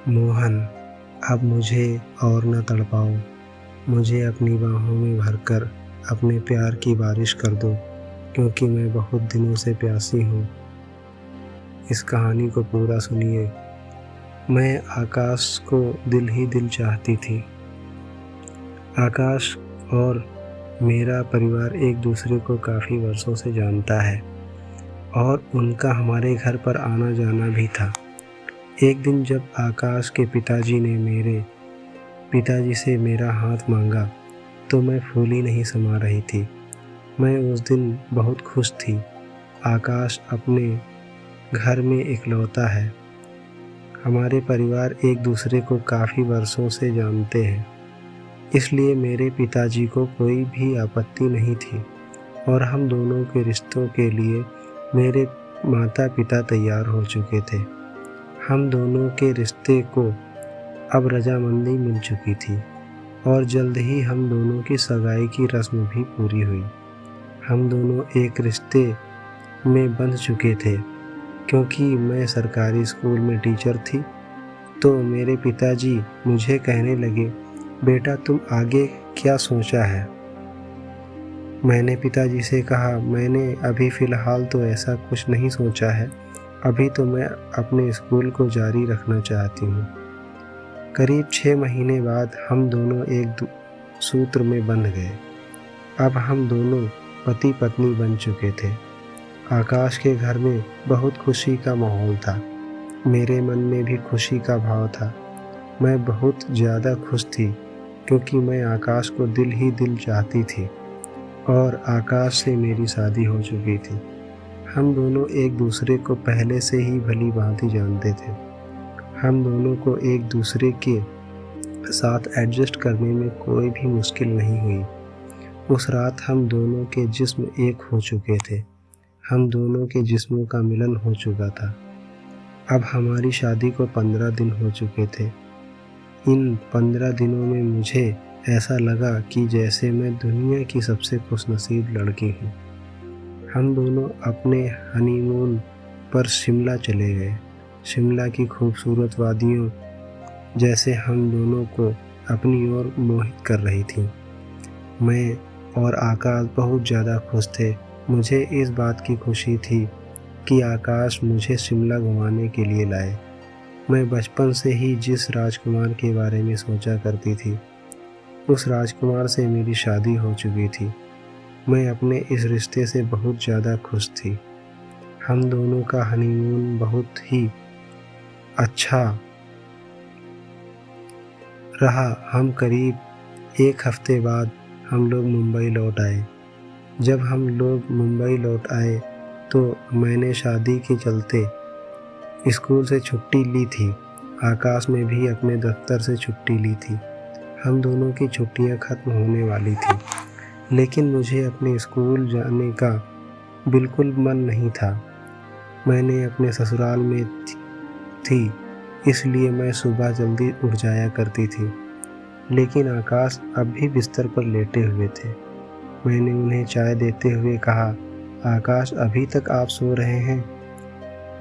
मोहन, अब मुझे और न तड़पाओ। मुझे अपनी बाहों में भरकर अपने प्यार की बारिश कर दो, क्योंकि मैं बहुत दिनों से प्यासी हूँ। इस कहानी को पूरा सुनिए। मैं आकाश को दिल ही दिल चाहती थी। आकाश और मेरा परिवार एक दूसरे को काफ़ी वर्षों से जानता है और उनका हमारे घर पर आना जाना भी था। एक दिन जब आकाश के पिताजी ने मेरे पिताजी से मेरा हाथ मांगा तो मैं फूली नहीं समा रही थी। मैं उस दिन बहुत खुश थी। आकाश अपने घर में इकलौता है। हमारे परिवार एक दूसरे को काफ़ी वर्षों से जानते हैं, इसलिए मेरे पिताजी को कोई भी आपत्ति नहीं थी और हम दोनों के रिश्तों के लिए मेरे माता पिता तैयार हो चुके थे। हम दोनों के रिश्ते को अब रजामंदी मिल चुकी थी और जल्द ही हम दोनों की सगाई की रस्म भी पूरी हुई। हम दोनों एक रिश्ते में बंध चुके थे। क्योंकि मैं सरकारी स्कूल में टीचर थी तो मेरे पिताजी मुझे कहने लगे, बेटा तुम आगे क्या सोचा है? मैंने पिताजी से कहा, मैंने अभी फ़िलहाल तो ऐसा कुछ नहीं सोचा है। अभी तो मैं अपने स्कूल को जारी रखना चाहती हूँ। करीब 6 महीने बाद हम दोनों एक सूत्र में बंध गए। अब हम दोनों पति पत्नी बन चुके थे। आकाश के घर में बहुत खुशी का माहौल था। मेरे मन में भी खुशी का भाव था। मैं बहुत ज़्यादा खुश थी क्योंकि मैं आकाश को दिल ही दिल चाहती थी और आकाश से मेरी शादी हो चुकी थी। हम दोनों एक दूसरे को पहले से ही भली भांति जानते थे। हम दोनों को एक दूसरे के साथ एडजस्ट करने में कोई भी मुश्किल नहीं हुई। उस रात हम दोनों के जिस्म एक हो चुके थे। हम दोनों के जिस्मों का मिलन हो चुका था। अब हमारी शादी को 15 दिन हो चुके थे। इन 15 दिनों में मुझे ऐसा लगा कि जैसे मैं दुनिया की सबसे खुशनसीब लड़की हूँ। हम दोनों अपने हनीमून पर शिमला चले गए। शिमला की खूबसूरत वादियों जैसे हम दोनों को अपनी ओर मोहित कर रही थी। मैं और आकाश बहुत ज़्यादा खुश थे। मुझे इस बात की खुशी थी कि आकाश मुझे शिमला घुमाने के लिए लाए। मैं बचपन से ही जिस राजकुमार के बारे में सोचा करती थी, उस राजकुमार से मेरी शादी हो चुकी थी। मैं अपने इस रिश्ते से बहुत ज़्यादा खुश थी। हम दोनों का हनीमून बहुत ही अच्छा रहा। हम करीब 1 हफ्ते बाद हम लोग मुंबई लौट आए। जब हम लोग मुंबई लौट आए तो मैंने शादी के चलते स्कूल से छुट्टी ली थी। आकाश ने भी अपने दफ्तर से छुट्टी ली थी। हम दोनों की छुट्टियां ख़त्म होने वाली थी, लेकिन मुझे अपने स्कूल जाने का बिल्कुल मन नहीं था। मैंने अपने ससुराल में थी, इसलिए मैं सुबह जल्दी उठ जाया करती थी। लेकिन आकाश अब भी बिस्तर पर लेटे हुए थे। मैंने उन्हें चाय देते हुए कहा, आकाश अभी तक आप सो रहे हैं?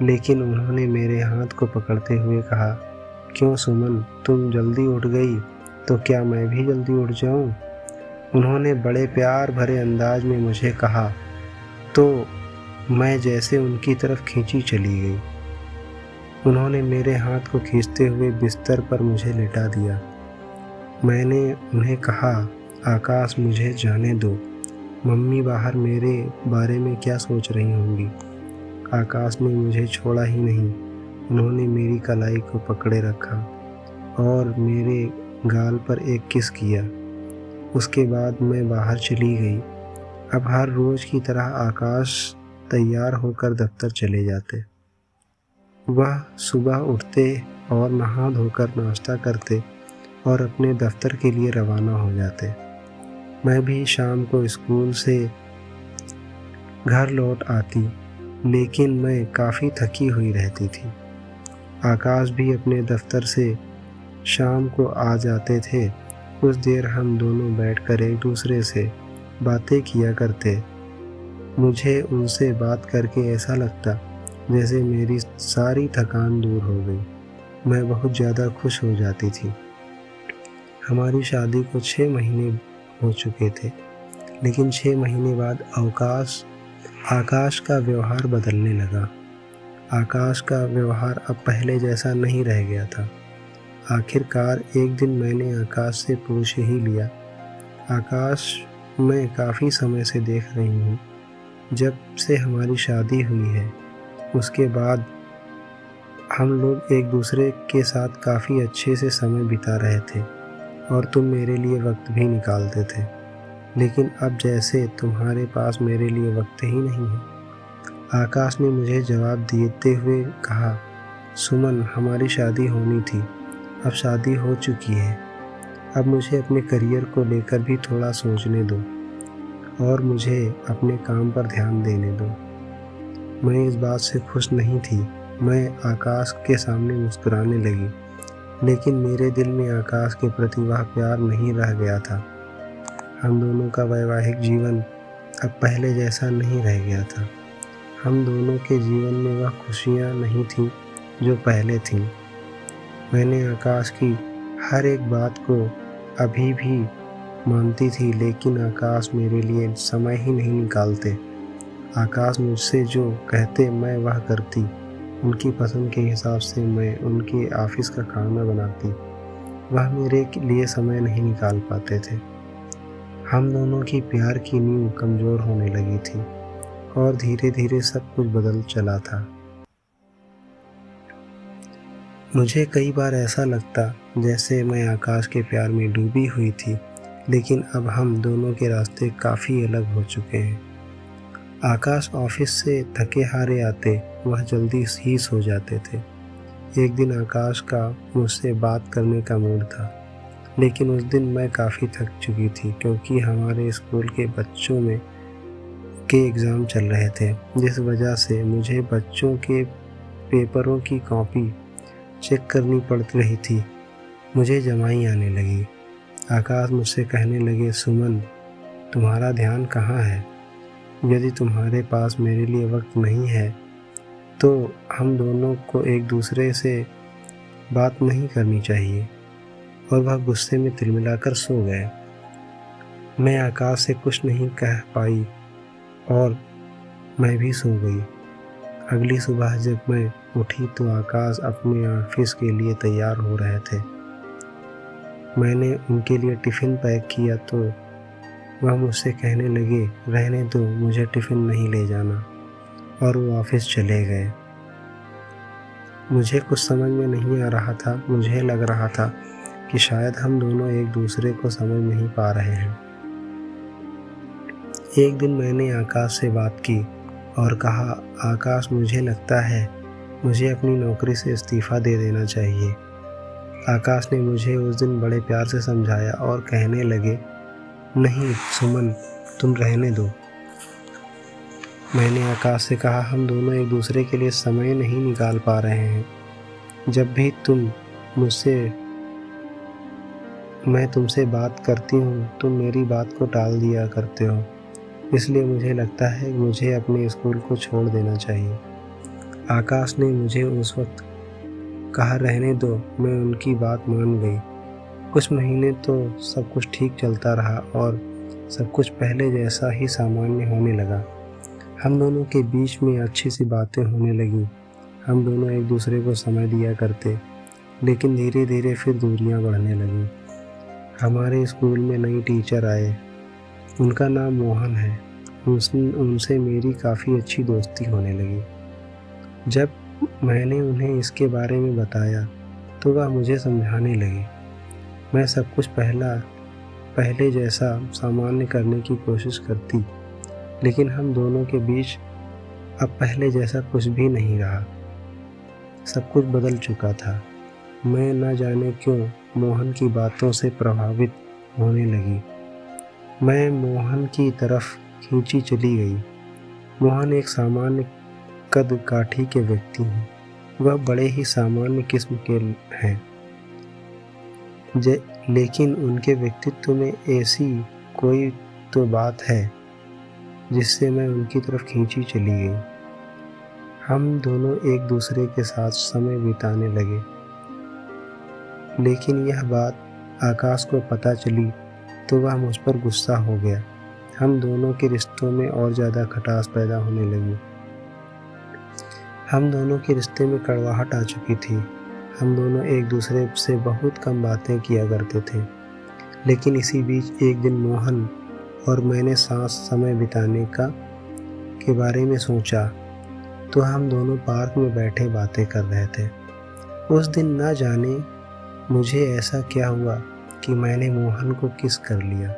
लेकिन उन्होंने मेरे हाथ को पकड़ते हुए कहा, क्यों सुमन, तुम जल्दी उठ गई तो क्या मैं भी जल्दी उठ जाऊं? उन्होंने बड़े प्यार भरे अंदाज में मुझे कहा तो मैं जैसे उनकी तरफ खींची चली गई। उन्होंने मेरे हाथ को खींचते हुए बिस्तर पर मुझे लेटा दिया। मैंने उन्हें कहा, आकाश मुझे जाने दो। मम्मी बाहर मेरे बारे में क्या सोच रही होंगी? आकाश ने मुझे छोड़ा ही नहीं। उन्होंने मेरी कलाई को पकड़े रखा और मेरे गाल पर एक किस किया। उसके बाद मैं बाहर चली गई। अब हर रोज़ की तरह आकाश तैयार होकर दफ्तर चले जाते। वह सुबह उठते और नहा धोकर नाश्ता करते और अपने दफ्तर के लिए रवाना हो जाते। मैं भी शाम को स्कूल से घर लौट आती, लेकिन मैं काफ़ी थकी हुई रहती थी। आकाश भी अपने दफ्तर से शाम को आ जाते थे। कुछ देर हम दोनों बैठकर एक दूसरे से बातें किया करते। मुझे उनसे बात करके ऐसा लगता जैसे मेरी सारी थकान दूर हो गई। मैं बहुत ज़्यादा खुश हो जाती थी। हमारी शादी को 6 महीने हो चुके थे, लेकिन 6 महीने बाद आकाश का व्यवहार बदलने लगा। आकाश का व्यवहार अब पहले जैसा नहीं रह गया था। आखिरकार एक दिन मैंने आकाश से पूछ ही लिया, आकाश, मैं काफ़ी समय से देख रही हूँ, जब से हमारी शादी हुई है, उसके बाद हम लोग एक दूसरे के साथ काफ़ी अच्छे से समय बिता रहे थे और तुम मेरे लिए वक्त भी निकालते थे, लेकिन अब जैसे तुम्हारे पास मेरे लिए वक्त ही नहीं है। आकाश ने मुझे जवाब देते हुए कहा, सुमन, हमारी शादी होनी थी, अब शादी हो चुकी है। अब मुझे अपने करियर को लेकर भी थोड़ा सोचने दो और मुझे अपने काम पर ध्यान देने दो। मैं इस बात से खुश नहीं थी। मैं आकाश के सामने मुस्कुराने लगी, लेकिन मेरे दिल में आकाश के प्रति वह प्यार नहीं रह गया था। हम दोनों का वैवाहिक जीवन अब पहले जैसा नहीं रह गया था। हम दोनों के जीवन में वह खुशियाँ नहीं थीं जो पहले थीं। मैंने आकाश की हर एक बात को अभी भी मानती थी, लेकिन आकाश मेरे लिए समय ही नहीं निकालते। आकाश मुझसे जो कहते मैं वह करती। उनकी पसंद के हिसाब से मैं उनके ऑफिस का खाना बनाती। वह मेरे लिए समय नहीं निकाल पाते थे। हम दोनों की प्यार की नींव कमज़ोर होने लगी थी और धीरे धीरे सब कुछ बदल चला था। मुझे कई बार ऐसा लगता जैसे मैं आकाश के प्यार में डूबी हुई थी, लेकिन अब हम दोनों के रास्ते काफ़ी अलग हो चुके हैं। आकाश ऑफिस से थके हारे आते, वह जल्दी ही सो जाते थे। एक दिन आकाश का मुझसे बात करने का मूड था, लेकिन उस दिन मैं काफ़ी थक चुकी थी क्योंकि हमारे स्कूल के बच्चों के एग्ज़ाम चल रहे थे, जिस वजह से मुझे बच्चों के पेपरों की कॉपी चेक करनी पड़ रही थी। मुझे जमाई आने लगी। आकाश मुझसे कहने लगे, सुमन, तुम्हारा ध्यान कहाँ है? यदि तुम्हारे पास मेरे लिए वक्त नहीं है तो हम दोनों को एक दूसरे से बात नहीं करनी चाहिए। और वह गुस्से में तिलमिलाकर सो गए। मैं आकाश से कुछ नहीं कह पाई और मैं भी सो गई। अगली सुबह जब मैं उठी तो आकाश अपने ऑफिस के लिए तैयार हो रहे थे। मैंने उनके लिए टिफ़िन पैक किया तो वह मुझसे कहने लगे, रहने दो, मुझे टिफ़िन नहीं ले जाना, और वो ऑफिस चले गए। मुझे कुछ समझ में नहीं आ रहा था। मुझे लग रहा था कि शायद हम दोनों एक दूसरे को समझ नहीं पा रहे हैं। एक दिन मैंने आकाश से बात की और कहा, आकाश, मुझे लगता है मुझे अपनी नौकरी से इस्तीफ़ा दे देना चाहिए। आकाश ने मुझे उस दिन बड़े प्यार से समझाया और कहने लगे, नहीं सुमन, तुम रहने दो। मैंने आकाश से कहा, हम दोनों एक दूसरे के लिए समय नहीं निकाल पा रहे हैं। जब भी मैं तुमसे बात करती हूँ, तुम मेरी बात को टाल दिया करते हो। इसलिए मुझे लगता है कि मुझे अपने स्कूल को छोड़ देना चाहिए। आकाश ने मुझे उस वक्त कहा, रहने दो। मैं उनकी बात मान गई। कुछ महीने तो सब कुछ ठीक चलता रहा और सब कुछ पहले जैसा ही सामान्य होने लगा। हम दोनों के बीच में अच्छी सी बातें होने लगीं। हम दोनों एक दूसरे को समय दिया करते, लेकिन धीरे धीरे फिर दूरियां बढ़ने लगीं। हमारे स्कूल में नई टीचर आए। उनका नाम मोहन है। उनसे मेरी काफ़ी अच्छी दोस्ती होने लगी। जब मैंने उन्हें इसके बारे में बताया तो वह मुझे समझाने लगी। मैं सब कुछ पहले जैसा सामान्य करने की कोशिश करती, लेकिन हम दोनों के बीच अब पहले जैसा कुछ भी नहीं रहा। सब कुछ बदल चुका था। मैं न जाने क्यों मोहन की बातों से प्रभावित होने लगी। मैं मोहन की तरफ खींची चली गई। मोहन एक सामान्य कद काठी के व्यक्ति हैं। वह बड़े ही सामान्य किस्म के हैं, लेकिन उनके व्यक्तित्व में ऐसी कोई तो बात है जिससे मैं उनकी तरफ खींची चली गई। हम दोनों एक दूसरे के साथ समय बिताने लगे। लेकिन यह बात आकाश को पता चली तो वह मुझ पर गुस्सा हो गया। हम दोनों के रिश्तों में और ज़्यादा खटास पैदा होने लगी। हम दोनों के रिश्ते में कड़वाहट आ चुकी थी। हम दोनों एक दूसरे से बहुत कम बातें किया करते थे। लेकिन इसी बीच एक दिन मोहन और मैंने साथ समय बिताने के बारे में सोचा तो हम दोनों पार्क में बैठे बातें कर रहे थे। उस दिन न जाने मुझे ऐसा क्या हुआ कि मैंने मोहन को किस कर लिया।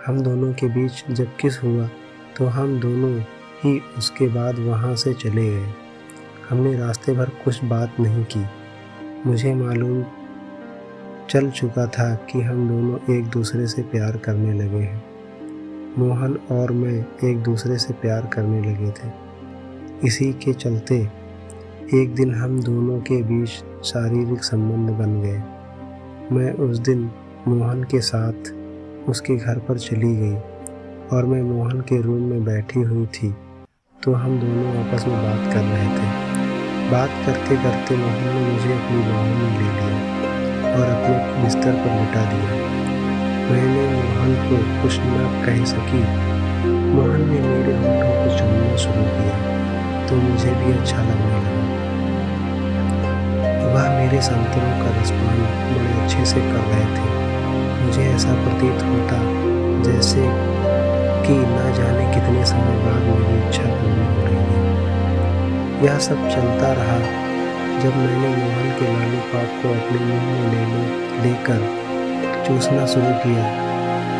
हम दोनों के बीच जब किस हुआ तो हम दोनों ही उसके बाद वहाँ से चले गए। हमने रास्ते भर कुछ बात नहीं की। मुझे मालूम चल चुका था कि हम दोनों एक दूसरे से प्यार करने लगे हैं। मोहन और मैं एक दूसरे से प्यार करने लगे थे। इसी के चलते एक दिन हम दोनों के बीच शारीरिक संबंध बन गए। मैं उस दिन मोहन के साथ उसके घर पर चली गई और मैं मोहन के रूम में बैठी हुई थी तो हम दोनों आपस में बात कर रहे थे। बात करते करते मोहन ने मुझे अपनी बाहों में ले लिया और अपने बिस्तर पर लिटा दिया। मैंने मोहन को कुछ न कह सकी। मोहन ने मेरे होठों को चूमना शुरू किया तो मुझे भी अच्छा लगने लगा। वह मेरे संतरों का रसपान बड़े अच्छे से कर रहे थे। मुझे ऐसा प्रतीत होता जैसे कि न जाने कितने समय बाद मेरी इच्छा पूरी हो रही है। यह सब चलता रहा। जब मैंने मोहन के लॉलीपॉप को अपने मुंह में लेकर चूसना शुरू किया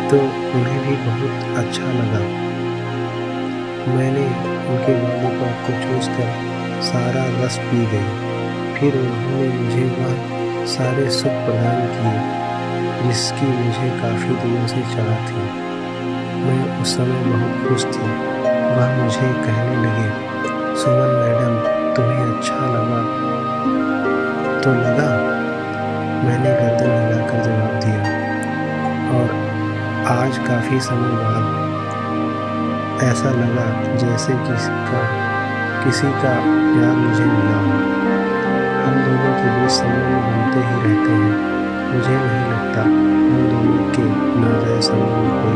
तो उन्हें भी बहुत अच्छा लगा। मैंने उनके लॉलीपॉप को चूसकर सारा रस पी गई। फिर उन्होंने मुझे वह सारे सुख प्रदान किए जिसकी मुझे काफ़ी दिनों से चाह थी। मैं उस समय बहुत खुश थी। वह मुझे कहने लगे, सुमन मैडम, तुम्हें अच्छा लगा तो लगा? मैंने गर्दन हिलाकर जवाब दिया और आज काफ़ी समय बाद ऐसा लगा जैसे किसी का प्यार मुझे मिला हो। हम दोनों के बीच संबंध बनते ही रहते हैं। मुझे नहीं लगता हम दोनों के नाजायज़ संबंध में कोई